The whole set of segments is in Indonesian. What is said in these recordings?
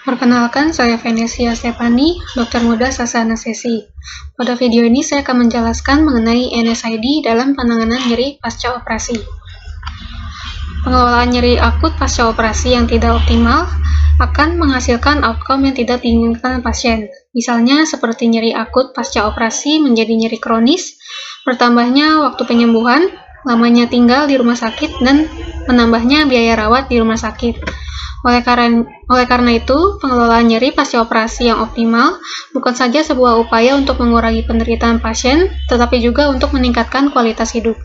Perkenalkan, saya Venesia Stefani, dokter muda Sasa Anestesi. Pada video ini saya akan menjelaskan mengenai NSAID dalam penanganan nyeri pasca operasi. Pengelolaan nyeri akut pasca operasi yang tidak optimal akan menghasilkan outcome yang tidak diinginkan pasien. Misalnya seperti nyeri akut pasca operasi menjadi nyeri kronis, bertambahnya waktu penyembuhan, lamanya tinggal di rumah sakit, dan menambahnya biaya rawat di rumah sakit. Oleh karena itu, pengelolaan nyeri pasca operasi yang optimal bukan saja sebuah upaya untuk mengurangi penderitaan pasien, tetapi juga untuk meningkatkan kualitas hidup.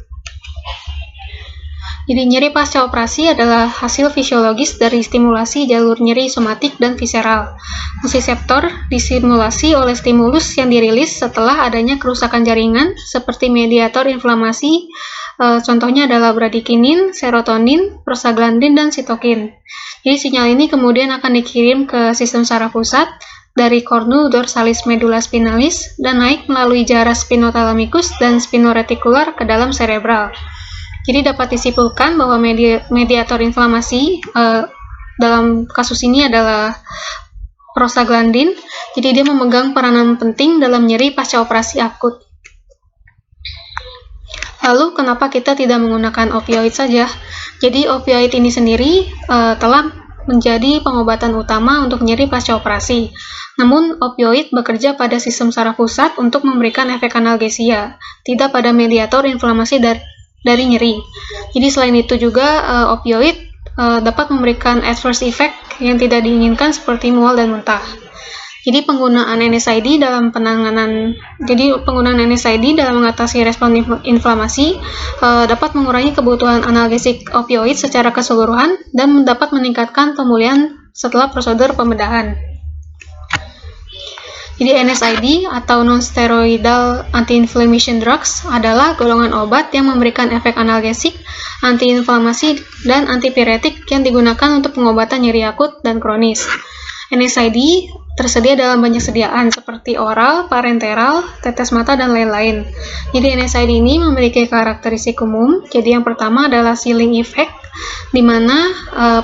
Jadi, nyeri pasca operasi adalah hasil fisiologis dari stimulasi jalur nyeri somatik dan visceral. Nociceptor distimulasi oleh stimulus yang dirilis setelah adanya kerusakan jaringan seperti mediator inflamasi. Contohnya adalah bradikinin, serotonin, prostaglandin, dan sitokin. Jadi sinyal ini kemudian akan dikirim ke sistem saraf pusat dari cornu dorsalis medulla spinalis dan naik melalui jaras spinothalamikus dan spinoretikular ke dalam cerebral. Jadi dapat disimpulkan bahwa mediator inflamasi dalam kasus ini adalah prostaglandin. Jadi dia memegang peranan penting dalam nyeri pasca operasi akut. Lalu kenapa kita tidak menggunakan opioid saja? Jadi opioid ini sendiri telah menjadi pengobatan utama untuk nyeri pasca operasi. Namun opioid bekerja pada sistem saraf pusat untuk memberikan efek analgesia, tidak pada mediator inflamasi dari nyeri. Jadi selain itu juga opioid dapat memberikan adverse effect yang tidak diinginkan seperti mual dan muntah. Jadi penggunaan NSAID dalam mengatasi respon inflamasi dapat mengurangi kebutuhan analgesik opioid secara keseluruhan dan dapat meningkatkan pemulihan setelah prosedur pembedahan. Jadi NSAID atau non-steroidal anti-inflammation drugs adalah golongan obat yang memberikan efek analgesik, anti-inflamasi, dan antipiretik yang digunakan untuk pengobatan nyeri akut dan kronis. NSAID tersedia dalam banyak sediaan seperti oral, parenteral, tetes mata, dan lain-lain. Jadi NSAID ini memiliki karakteristik umum. Jadi yang pertama adalah ceiling effect, di mana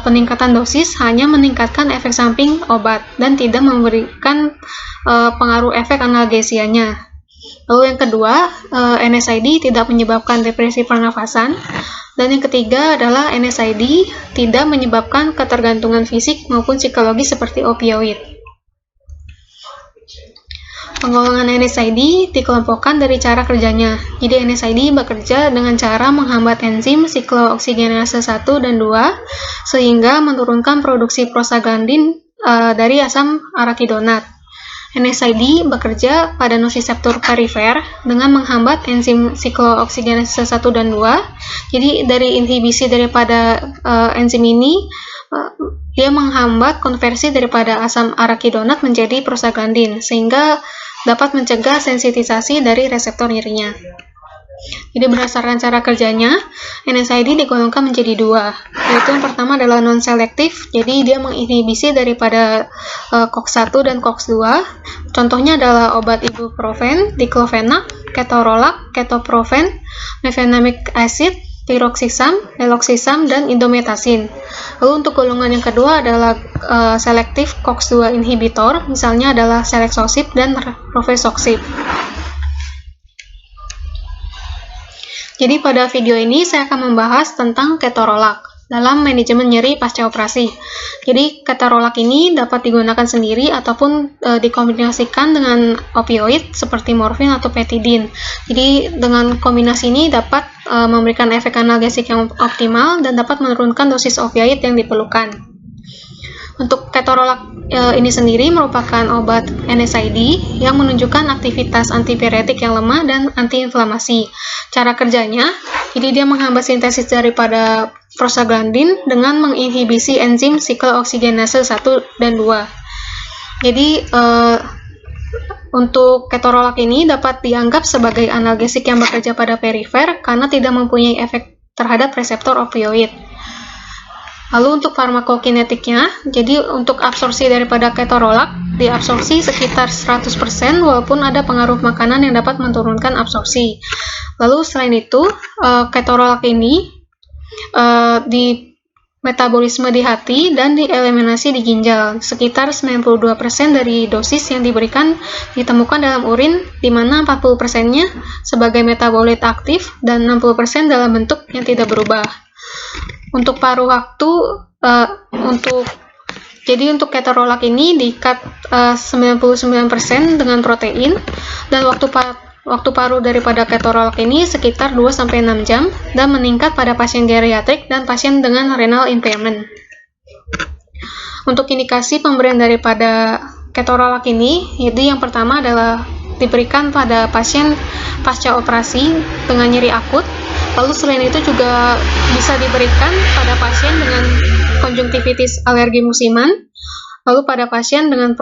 peningkatan dosis hanya meningkatkan efek samping obat dan tidak memberikan pengaruh efek analgesianya. Lalu yang kedua, NSAID tidak menyebabkan depresi pernafasan. Dan yang ketiga adalah NSAID tidak menyebabkan ketergantungan fisik maupun psikologis seperti opioid. Penggolongan NSAID dikelompokkan dari cara kerjanya. Jadi NSAID bekerja dengan cara menghambat enzim siklooksigenase 1 dan 2 sehingga menurunkan produksi prostaglandin dari asam arakidonat. NSAID bekerja pada nociceptor perifer dengan menghambat enzim siklooksigenase 1 dan 2. Jadi dari inhibisi daripada enzim ini dia menghambat konversi daripada asam arakidonat menjadi prostaglandin sehingga dapat mencegah sensitisasi dari reseptor nyerinya. Jadi berdasarkan cara kerjanya, NSAID digolongkan menjadi dua, yaitu yang pertama adalah non-selektif, jadi dia menginhibisi daripada COX-1 dan COX-2. Contohnya adalah obat ibuprofen, diclofenac, ketorolac, ketoprofen, mefenamic acid, piroxisam, meloxisam, dan indomethacin. Lalu untuk golongan yang kedua adalah selektif COX-2 inhibitor, misalnya adalah selexosip dan rofesoxib. Jadi pada video ini saya akan membahas tentang ketorolac dalam manajemen nyeri pasca operasi. Jadi ketorolac ini dapat digunakan sendiri ataupun dikombinasikan dengan opioid seperti morfin atau petidin. Jadi dengan kombinasi ini dapat memberikan efek analgesik yang optimal dan dapat menurunkan dosis opioid yang diperlukan. Untuk ketorolac ini sendiri merupakan obat NSAID yang menunjukkan aktivitas antipiretik yang lemah dan antiinflamasi. Cara kerjanya, jadi dia menghambat sintesis daripada prostaglandin dengan menginhibisi enzim siklooksigenase 1 dan 2. Jadi untuk ketorolac ini dapat dianggap sebagai analgesik yang bekerja pada perifer karena tidak mempunyai efek terhadap reseptor opioid. Lalu untuk farmakokinetiknya, jadi untuk absorpsi daripada ketorolac diabsorpsi sekitar 100% walaupun ada pengaruh makanan yang dapat menurunkan absorpsi. Lalu selain itu, ketorolac ini metabolisme di hati dan dieliminasi di ginjal. Sekitar 92% dari dosis yang diberikan ditemukan dalam urin, di mana 40%-nya sebagai metabolit aktif dan 60% dalam bentuk yang tidak berubah. Untuk paruh waktu, untuk ketorolak ini diikat 99% dengan protein, dan waktu paruh daripada ketorolak ini sekitar 2-6 jam dan meningkat pada pasien geriatrik dan pasien dengan renal impairment. Untuk indikasi pemberian daripada ketorolak ini, yaitu yang pertama adalah diberikan pada pasien pasca operasi dengan nyeri akut. Lalu selain itu juga bisa diberikan pada pasien dengan konjungtivitis alergi musiman, lalu pada pasien dengan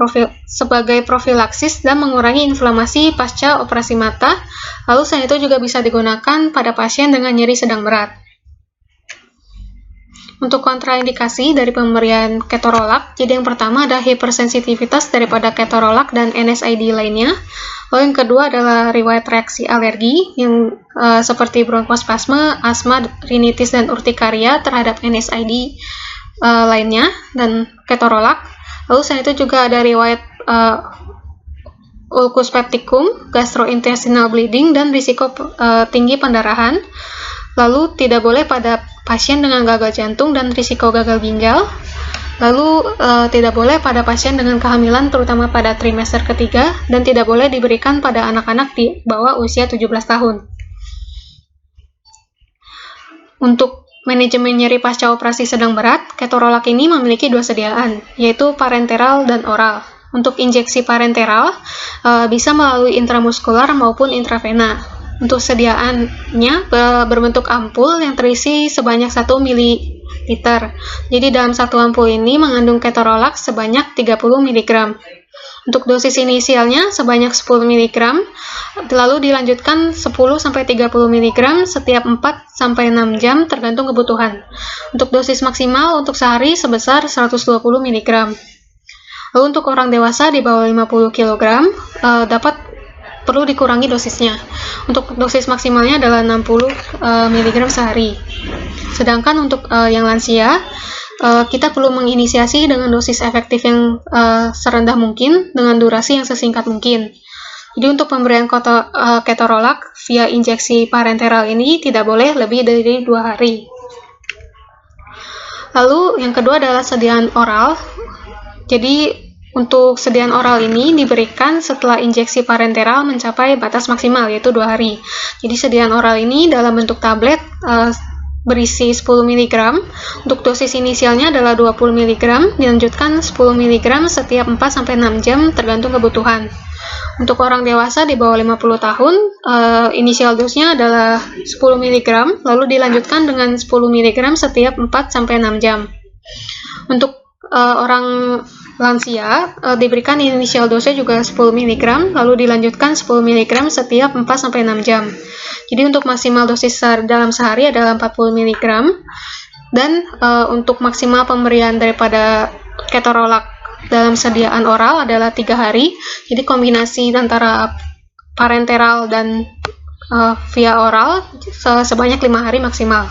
sebagai profilaksis dan mengurangi inflamasi pasca operasi mata. Lalu selain itu juga bisa digunakan pada pasien dengan nyeri sedang berat. Untuk kontraindikasi dari pemberian ketorolak, jadi yang pertama ada hipersensitivitas daripada ketorolak dan NSAID lainnya. Lalu yang kedua adalah riwayat reaksi alergi yang seperti bronkospasme, asma, rinitis, dan urtikaria terhadap NSAID lainnya dan ketorolak. Lalu selain itu juga ada riwayat ulcus pepticum, gastrointestinal bleeding, dan risiko tinggi pendarahan. Lalu tidak boleh pada pasien dengan gagal jantung dan risiko gagal ginjal. Lalu tidak boleh pada pasien dengan kehamilan terutama pada trimester ketiga, dan tidak boleh diberikan pada anak-anak di bawah usia 17 tahun. Untuk manajemen nyeri pasca operasi sedang berat, ketorolak ini memiliki 2 sediaan, yaitu parenteral dan oral. Untuk injeksi parenteral bisa melalui intramuskular maupun intravena. Untuk sediaannya berbentuk ampul yang terisi sebanyak 1 ml. Jadi dalam satu ampul ini mengandung ketorolak sebanyak 30 mg. Untuk dosis inisialnya sebanyak 10 mg, lalu dilanjutkan 10-30 mg setiap 4-6 jam tergantung kebutuhan. Untuk dosis maksimal untuk sehari sebesar 120 mg. Lalu untuk orang dewasa di bawah 50 kg perlu dikurangi dosisnya. Untuk dosis maksimalnya adalah 60 mg sehari. Sedangkan untuk yang lansia, kita perlu menginisiasi dengan dosis efektif yang serendah mungkin dengan durasi yang sesingkat mungkin. Jadi untuk pemberian ketorolak via injeksi parenteral ini tidak boleh lebih dari 2 hari. Lalu yang kedua adalah sediaan oral. Jadi untuk sediaan oral ini diberikan setelah injeksi parenteral mencapai batas maksimal, yaitu 2 hari. Jadi sediaan oral ini dalam bentuk tablet berisi 10 mg. Untuk dosis inisialnya adalah 20 mg, dilanjutkan 10 mg setiap 4-6 jam tergantung kebutuhan. Untuk orang dewasa di bawah 50 tahun, inisial dosnya adalah 10 mg, lalu dilanjutkan dengan 10 mg setiap 4-6 jam. Untuk orang lansia diberikan inisial dosnya juga 10 mg, lalu dilanjutkan 10 mg setiap 4-6 jam. Jadi untuk maksimal dosis dalam sehari adalah 40 mg, dan untuk maksimal pemberian daripada ketorolak dalam sediaan oral adalah 3 hari. Jadi kombinasi antara parenteral dan via oral sebanyak 5 hari maksimal.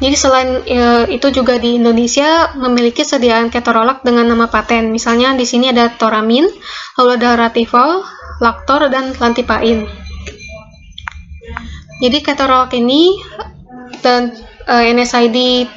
Jadi selain itu juga di Indonesia memiliki sediaan ketorolak dengan nama paten. Misalnya di sini ada Toramin, lalu ada Ratifol, Lactor, dan Lantipain. Jadi ketorolak ini dan NSAID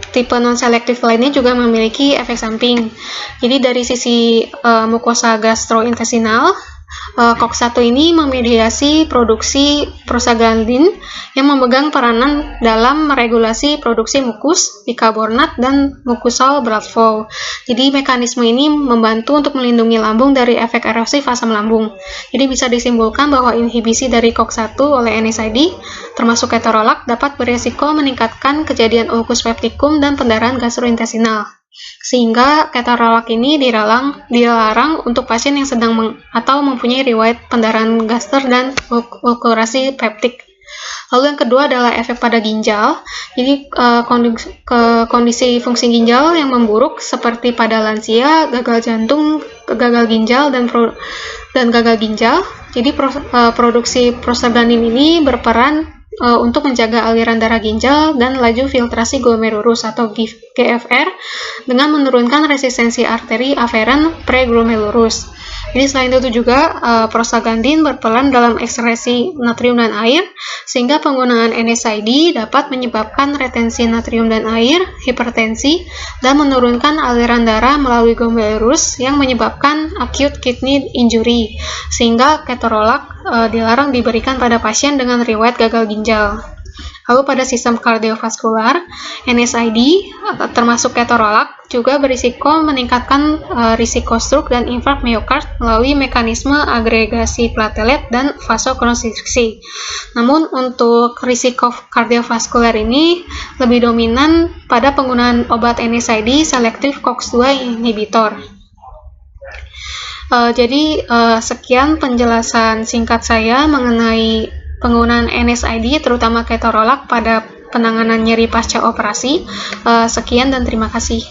tipe non-selektif lainnya juga memiliki efek samping. Jadi dari sisi mukosa gastrointestinal, COX-1 ini memediasi produksi prostaglandin yang memegang peranan dalam meregulasi produksi mukus, bikarbonat, dan mucosal blood flow. Jadi mekanisme ini membantu untuk melindungi lambung dari efek erosif asam lambung. Jadi bisa disimpulkan bahwa inhibisi dari COX-1 oleh NSAID, termasuk ketorolak, dapat beresiko meningkatkan kejadian ulcus pepticum dan pendarahan gastrointestinal. Sehingga ketorolak ini dilarang untuk pasien yang sedang atau mempunyai riwayat pendarahan gaster dan ulcerasi peptik. Lalu yang kedua adalah efek pada ginjal. Jadi kondisi fungsi ginjal yang memburuk seperti pada lansia, gagal jantung, gagal ginjal, dan gagal ginjal. Jadi produksi prostaglandin ini berperan untuk menjaga aliran darah ginjal dan laju filtrasi glomerulus atau GFR dengan menurunkan resistensi arteri aferen preglomerulus. Jadi selain itu juga prostaglandin berperan dalam ekskresi natrium dan air, sehingga penggunaan NSAID dapat menyebabkan retensi natrium dan air, hipertensi, dan menurunkan aliran darah melalui glomerulus yang menyebabkan acute kidney injury, sehingga ketorolak dilarang diberikan pada pasien dengan riwayat gagal ginjal. Lalu pada sistem kardiovaskular, NSAID termasuk ketorolak juga berisiko meningkatkan risiko stroke dan infark miokard melalui mekanisme agregasi platelet dan vasokonstriksi. Namun untuk risiko kardiovaskular ini lebih dominan pada penggunaan obat NSAID selektif COX-2 inhibitor. Jadi sekian penjelasan singkat saya mengenai penggunaan NSAID terutama ketorolak pada penanganan nyeri pasca operasi. Sekian dan terima kasih.